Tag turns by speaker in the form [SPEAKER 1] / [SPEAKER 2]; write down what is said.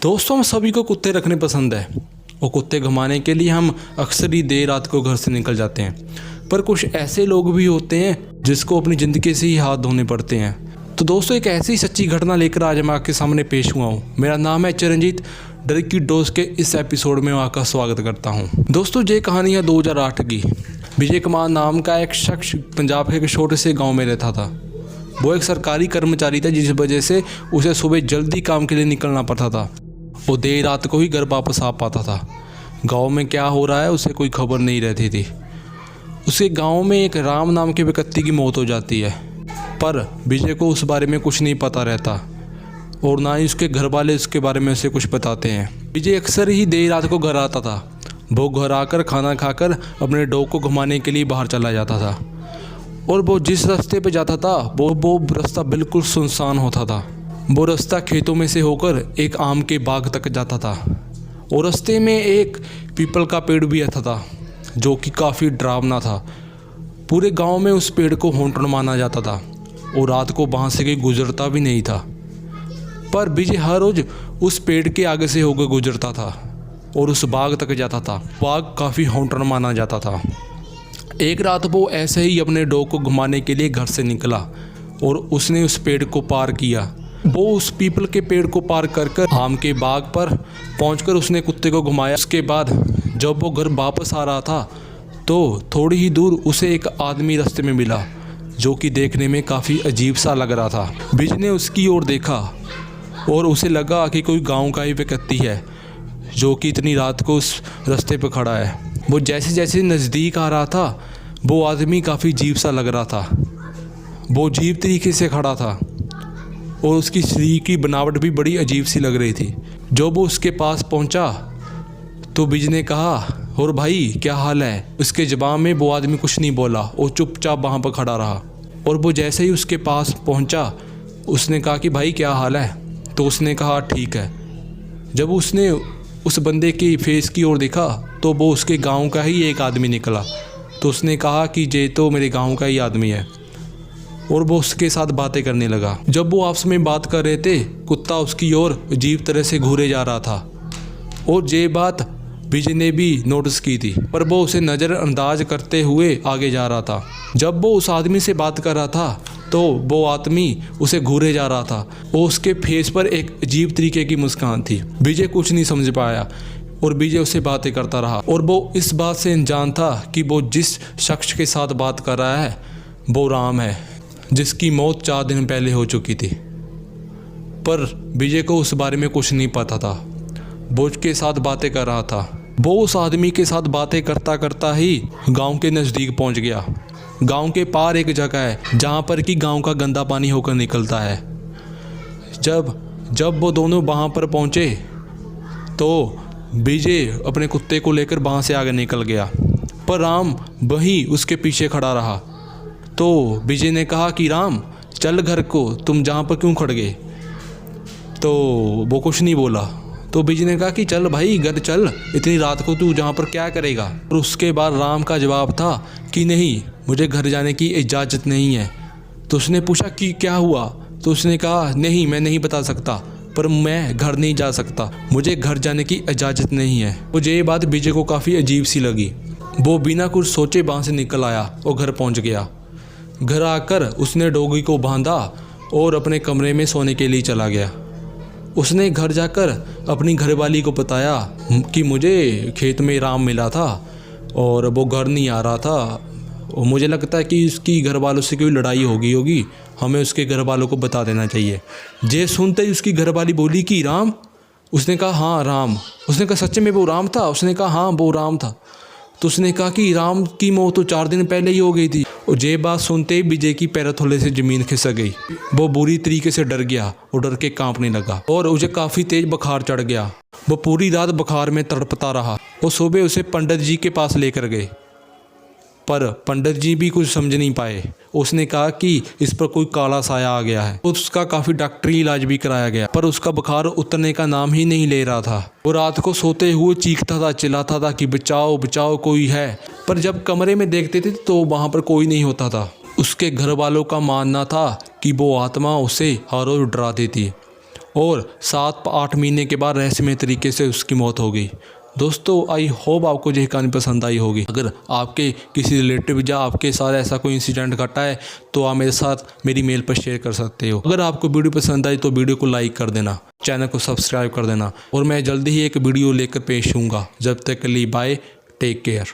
[SPEAKER 1] दोस्तों, हम सभी को कुत्ते रखने पसंद है और कुत्ते घुमाने के लिए हम अक्सर ही देर रात को घर से निकल जाते हैं। पर कुछ ऐसे लोग भी होते हैं जिसको अपनी ज़िंदगी से ही हाथ धोने पड़ते हैं। तो दोस्तों, एक ऐसी सच्ची घटना लेकर आज मैं आपके सामने पेश हुआ हूँ। मेरा नाम है चिरंजीत। डर की डोज के इस एपिसोड में मैं आपका स्वागत करता हूँ। दोस्तों, ये कहानी है 2008 की। विजय कुमार नाम का एक शख्स पंजाब के एक छोटे से गाँव में रहता था। वो एक सरकारी कर्मचारी था, जिस वजह से उसे सुबह जल्दी काम के लिए निकलना पड़ता था। वो देर रात को ही घर वापस आ पाता था। गांव में क्या हो रहा है उसे कोई खबर नहीं रहती थी। उसके गांव में एक राम नाम के व्यक्ति की मौत हो जाती है, पर विजय को उस बारे में कुछ नहीं पता रहता और ना ही उसके घर वाले उसके बारे में उसे कुछ बताते हैं। विजय अक्सर ही देर रात को घर आता था। वो घर आकर खाना खाकर अपने डॉग को घुमाने के लिए बाहर चला जाता था और वो जिस रास्ते पे जाता था वो रास्ता बिल्कुल सुनसान होता था। वो रास्ता खेतों में से होकर एक आम के बाग तक जाता था और रास्ते में एक पीपल का पेड़ भी आता था जो कि काफ़ी डरावना था। पूरे गांव में उस पेड़ को हॉन्टेड माना जाता था और रात को वहाँ से कोई गुजरता भी नहीं था। पर विजय हर रोज़ उस पेड़ के आगे से होकर गुजरता था और उस बाग तक जाता था। बाग काफ़ी हॉन्टेड माना जाता था। एक रात वो ऐसे ही अपने डॉग को घुमाने के लिए घर से निकला और उसने उस पेड़ को पार किया। वो उस पीपल के पेड़ को पार कर आम के बाग पर पहुंचकर उसने कुत्ते को घुमाया। उसके बाद जब वो घर वापस आ रहा था तो थोड़ी ही दूर उसे एक आदमी रास्ते में मिला जो कि देखने में काफ़ी अजीब सा लग रहा था। विजय ने उसकी ओर देखा और उसे लगा कि कोई गांव का ही व्यक्ति है जो कि इतनी रात को उस रास्ते पर खड़ा है। वो जैसे जैसे नज़दीक आ रहा था वो आदमी काफ़ी अजीब सा लग रहा था। वो अजीब तरीके से खड़ा था और उसकी शरीर की बनावट भी बड़ी अजीब सी लग रही थी। जब वो उसके पास पहुंचा तो विजय ने कहा, और भाई क्या हाल है? उसके जवाब में वो आदमी कुछ नहीं बोला और चुपचाप वहाँ पर खड़ा रहा। और वो जैसे ही उसके पास पहुंचा उसने कहा कि भाई क्या हाल है? तो उसने कहा ठीक है। जब उसने उस बंदे की फेस की ओर देखा तो वो उसके गाँव का ही एक आदमी निकला। तो उसने कहा कि ये तो मेरे गाँव का ही आदमी है और वो उसके साथ बातें करने लगा। जब वो आपस में बात कर रहे थे कुत्ता उसकी ओर अजीब तरह से घूरे जा रहा था और ये बात विजय ने भी नोटिस की थी, पर वो उसे नज़रअंदाज करते हुए आगे जा रहा था। जब वो उस आदमी से बात कर रहा था तो वो आदमी उसे घूरे जा रहा था और उसके फेस पर एक अजीब तरीके की मुस्कान थी। विजय कुछ नहीं समझ पाया और विजय उससे बातें करता रहा और वो इस बात से अनजान था कि वो जिस शख्स के साथ बात कर रहा है वो राम है, जिसकी मौत 4 दिन पहले हो चुकी थी। पर विजय को उस बारे में कुछ नहीं पता था। वो उसके साथ बातें कर रहा था। वो उस आदमी के साथ बातें करता करता ही गांव के नज़दीक पहुंच गया। गांव के पार एक जगह है जहां पर कि गांव का गंदा पानी होकर निकलता है। जब वो दोनों वहां पर पहुंचे तो विजय अपने कुत्ते को लेकर वहां से आगे निकल गया, पर राम वहीं उसके पीछे खड़ा रहा। तो विजय ने कहा कि राम चल घर को, तुम जहाँ पर क्यों खड़ गए? तो वो कुछ नहीं बोला। तो विजय ने कहा कि चल भाई घर चल, इतनी रात को तू जहाँ पर क्या करेगा? और उसके बाद राम का जवाब था कि नहीं, मुझे घर जाने की इजाज़त नहीं है। तो उसने पूछा कि क्या हुआ? तो उसने कहा नहीं, मैं नहीं बता सकता, पर मैं घर नहीं जा सकता, मुझे घर जाने की इजाज़त नहीं है। तो ये बात विजय को काफ़ी अजीब सी लगी। वो बिना कुछ सोचे वहाँ से निकल आया और घर पहुँच गया। घर आकर उसने डॉगी को बांधा और अपने कमरे में सोने के लिए चला गया। उसने घर जाकर अपनी घरवाली को बताया कि मुझे खेत में राम मिला था और वो घर नहीं आ रहा था और मुझे लगता है कि उसकी घर वालों से कोई लड़ाई होगी, हमें उसके घर वालों को बता देना चाहिए। जे सुनते ही उसकी घरवाली बोली कि राम? उसने कहा हाँ राम। उसने कहा सच में वो राम था? उसने कहा हाँ वो राम था। तो उसने कहा कि राम की मौत तो 4 दिन पहले ही हो गई थी। और ये बात सुनते ही विजय की पैरों थोड़े से ज़मीन खिसक गई। वो बुरी तरीके से डर गया और डर के कांपने लगा और उसे काफ़ी तेज बुखार चढ़ गया। वो पूरी रात बुखार में तड़पता रहा और सुबह उसे पंडित जी के पास लेकर गए, पर पंडित जी भी कुछ समझ नहीं पाए। उसने कहा कि इस पर कोई काला साया आ गया है। उसका काफ़ी डॉक्टरी इलाज भी कराया गया, पर उसका बुखार उतरने का नाम ही नहीं ले रहा था। वो रात को सोते हुए चीखता था, चिल्लाता था कि बचाओ बचाओ, कोई है। पर जब कमरे में देखते थे तो वहाँ पर कोई नहीं होता था। उसके घर वालों का मानना था कि वो आत्मा उसे हर रोज़ डरा देती है और 7-8 महीने के बाद रहस्यमय तरीके से उसकी मौत हो गई। दोस्तों आई होप आपको यह कहानी पसंद आई होगी। अगर आपके किसी रिलेटिव या आपके साथ ऐसा कोई इंसिडेंट घटा है तो आप मेरे साथ मेरी मेल पर शेयर कर सकते हो। अगर आपको वीडियो पसंद आई तो वीडियो को लाइक कर देना, चैनल को सब्सक्राइब कर देना और मैं जल्दी ही एक वीडियो लेकर पेश होऊंगा। जब तक के लिए बाय, टेक केयर।